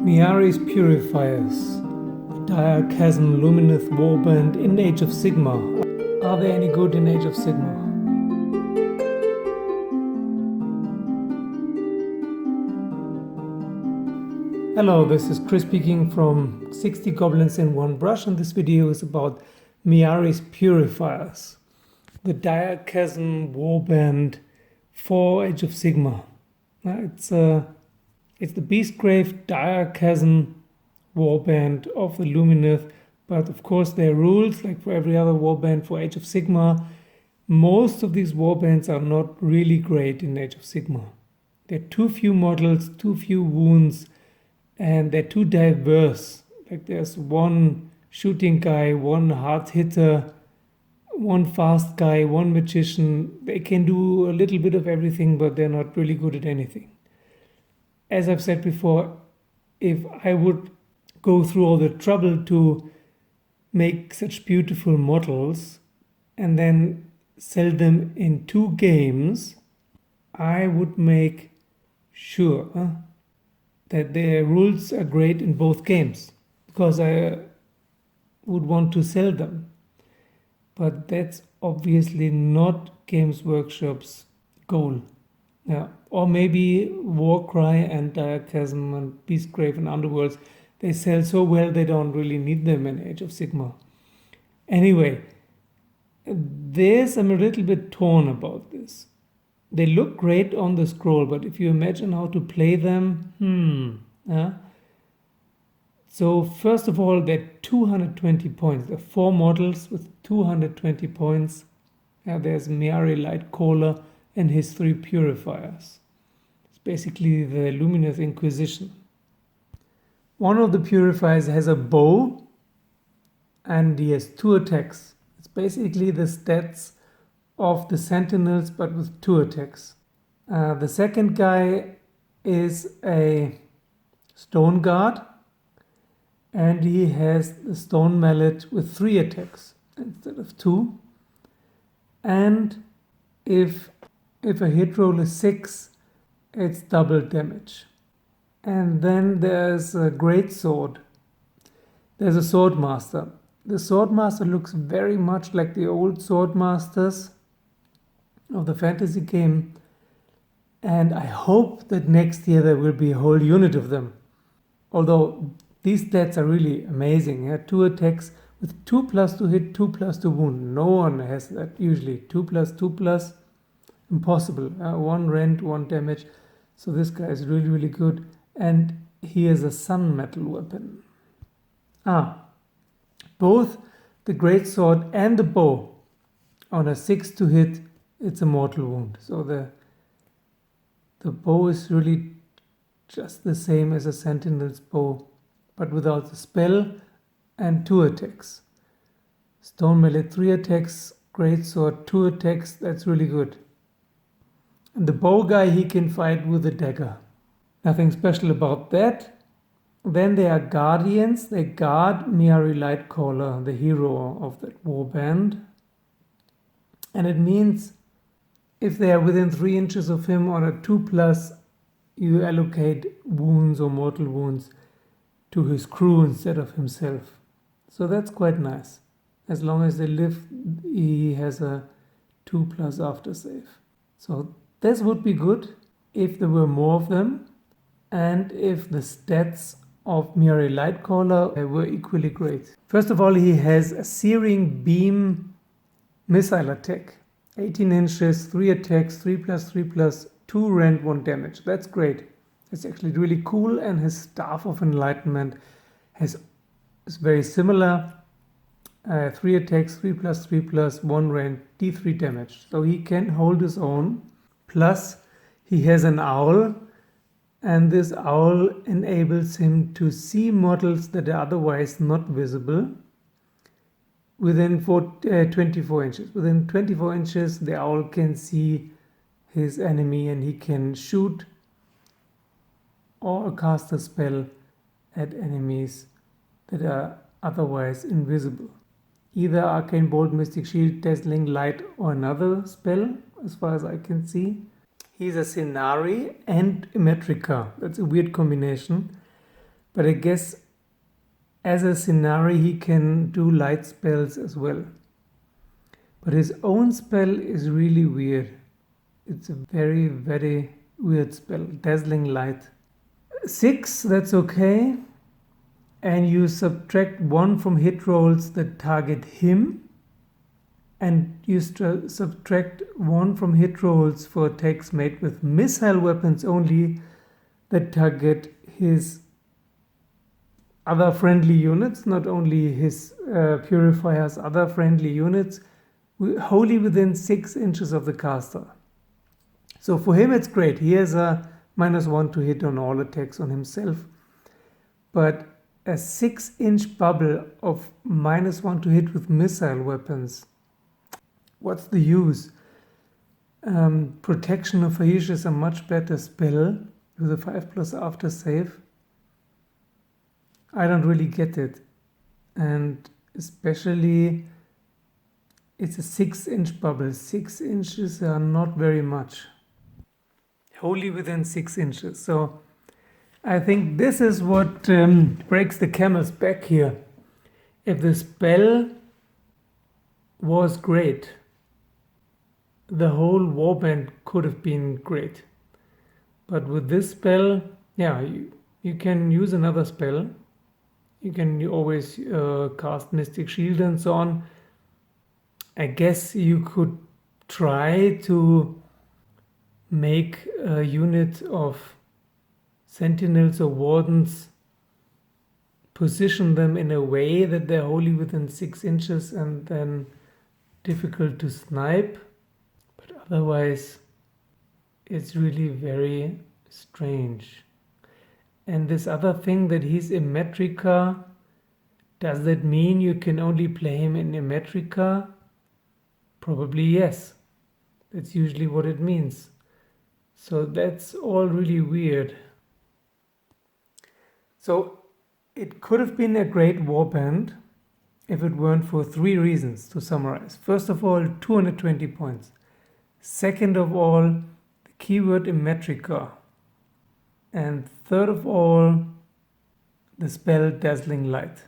Myari's Purifiers, the Direchasm Lumineth Warband in Age of Sigmar. Are they any good in Age of Sigmar? Hello, this is Chris speaking from 60 Goblins in One Brush, and this video is about Myari's Purifiers, the Direchasm Warband for Age of Sigmar. It's the Beastgrave Direchasm Warband of the Lumineth, but of course there are rules, like for every other warband for Age of Sigmar. Most of these warbands are not really great in Age of Sigmar. There are too few models, too few wounds, and they're too diverse. Like there's one shooting guy, one hard hitter, one fast guy, one magician. They can do a little bit of everything, but they're not really good at anything. As I've said before, if I would go through all the trouble to make such beautiful models and then sell them in 2 games, I would make sure that the rules are great in both games, because I would want to sell them. But that's obviously not Games Workshop's goal. Yeah. Or maybe Warcry and Direchasm and Beastgrave and Underworlds, they sell so well they don't really need them in Age of Sigmar. Anyway, I'm a little bit torn about this. They look great on the scroll, but if you imagine how to play them, So first of all, they're 220 points. There are 4 models with 220 points. There's Myari Lightcaller and his 3 Purifiers. It's basically the Lumineth Inquisition. One of the Purifiers has a bow and he has 2 attacks. It's basically the stats of the Sentinels, but with 2 attacks. The second guy is a Stone Guard, and he has the Stone Mallet with 3 attacks instead of 2. And if a hit roll is 6, it's double damage. And then there's a Greatsword. There's a Swordmaster. The Swordmaster looks very much like the old Swordmasters of the fantasy game, and I hope that next year there will be a whole unit of them. Although these stats are really amazing. 2 attacks with 2+ to hit, 2+ to wound. No one has that usually. 2+, 2+, impossible. 1 rend, 1 damage. So this guy is really, really good. And he has a sun metal weapon. Both the greatsword and the bow, on a 6 to hit, it's a mortal wound. So the bow is really just the same as a sentinel's bow, but without the spell, and 2 attacks. Stone Mallet 3 attacks, greatsword 2 attacks. That's really good. And the bow guy, he can fight with a dagger. Nothing special about that. Then there are Guardians. They guard Myari Lightcaller, the hero of that warband. And it means if they are within 3 inches of him on a 2+, you allocate wounds or mortal wounds to his crew instead of himself. So that's quite nice. As long as they live, he has a 2+ after save. So this would be good if there were more of them, and if the stats of Myari Lightcaller were equally great. First of all, he has a Searing Beam missile attack. 18 inches, 3 attacks, 3+, 3+, 2 rend, 1 damage. That's great. It's actually really cool, and his Staff of Enlightenment is very similar. 3 attacks, 3+, 3+, 1 rend, D3 damage. So he can hold his own. Plus, he has an owl, and this owl enables him to see models that are otherwise not visible within 24 inches. Within 24 inches, the owl can see his enemy, and he can shoot or cast a spell at enemies that are otherwise invisible. Either Arcane Bolt, Mystic Shield, Dazzling Light, or another spell, as far as I can see. He's a Scenari and a Metrica. That's a weird combination. But I guess as a scenario he can do light spells as well. But his own spell is really weird. It's a very, very weird spell. Dazzling Light. 6, that's okay. And you subtract 1 from hit rolls that target him. And you subtract 1 from hit rolls for attacks made with missile weapons only that target his other friendly units, not only his Purifiers, other friendly units, wholly within 6 inches of the caster. So for him it's great. He has a -1 to hit on all attacks on himself. But a 6-inch bubble of -1 to hit with missile weapons, what's the use? Protection of Aish is a much better spell with a 5+ after save. I don't really get it. And especially it's a 6-inch bubble. 6 inches are not very much. Wholly within 6 inches. So I think this is what breaks the camel's back here. If the spell was great, the whole Warband could have been great. But with this spell, yeah, you can use another spell. You can always cast Mystic Shield and so on. I guess you could try to make a unit of sentinels or wardens, position them in a way that they're wholly within 6 inches and then difficult to snipe. But otherwise, it's really very strange. And this other thing that he's Immetrica, does that mean you can only play him in Immetrica? Probably yes. That's usually what it means. So that's all really weird. So it could have been a great warband if it weren't for 3 reasons to summarize. First of all, 220 points. Second of all, the keyword Immetrica. And third of all, the spell Dazzling Light.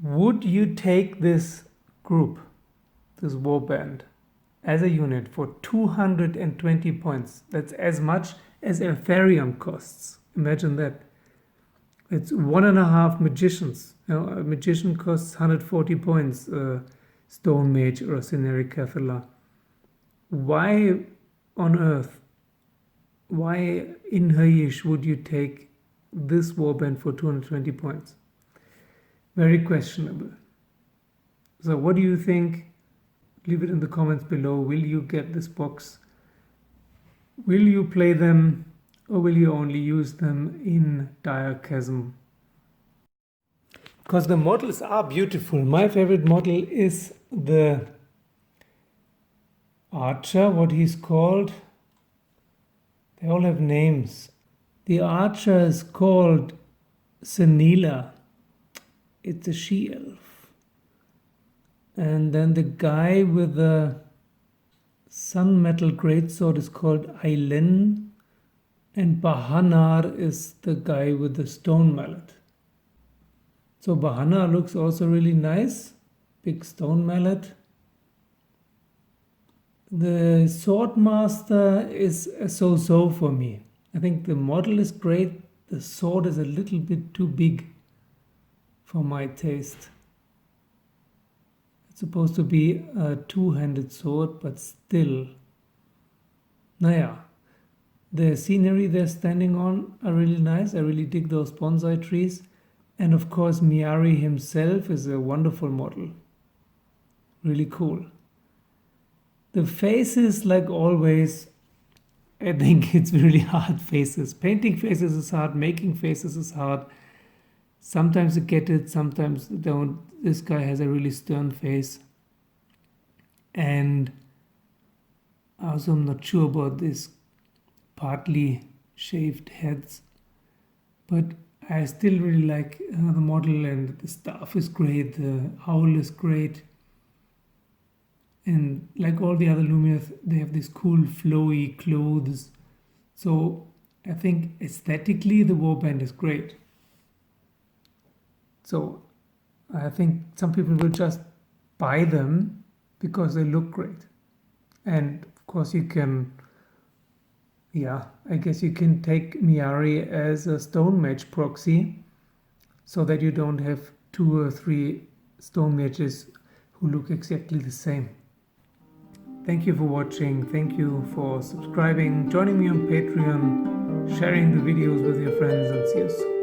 Would you take this group, this warband, as a unit for 220 points? That's as much as Eltharion costs. Imagine that. It's 1.5 magicians. You know, a magician costs 140 points, Stone Mage or a Ceneric Cathala. Why on earth, why in Aish would you take this warband for 220 points? Very questionable. So what do you think? Leave it in the comments below. Will you get this box? Will you play them, or will you only use them in Direchasm? Because the models are beautiful. My favorite model is the Archer, what he's called. They all have names. The Archer is called Senila. It's a she-elf. And then the guy with the Sun Metal Greatsword is called Ailen. And Bahanar is the guy with the Stone Mallet. So Bahanar looks also really nice. Big stone mallet. The Swordmaster is a so-so for me. I think the model is great. The sword is a little bit too big for my taste. It's supposed to be a two-handed sword, but still. Naja, the scenery they're standing on are really nice. I really dig those bonsai trees. And of course, Myari himself is a wonderful model. Really cool. The faces, like always, I think it's really hard faces. Painting faces is hard, making faces is hard. Sometimes you get it, sometimes you don't. This guy has a really stern face. And also I'm not sure about this partly shaved heads. But I still really like the model, and the staff is great, the owl is great. And like all the other Lumineth, they have these cool flowy clothes. So I think aesthetically the warband is great. So I think some people will just buy them because they look great. And of course you can, yeah, I guess you can take Myari as a stone mage proxy so that you don't have 2 or 3 stone mages who look exactly the same. Thank you for watching, thank you for subscribing, joining me on Patreon, sharing the videos with your friends, and see you soon.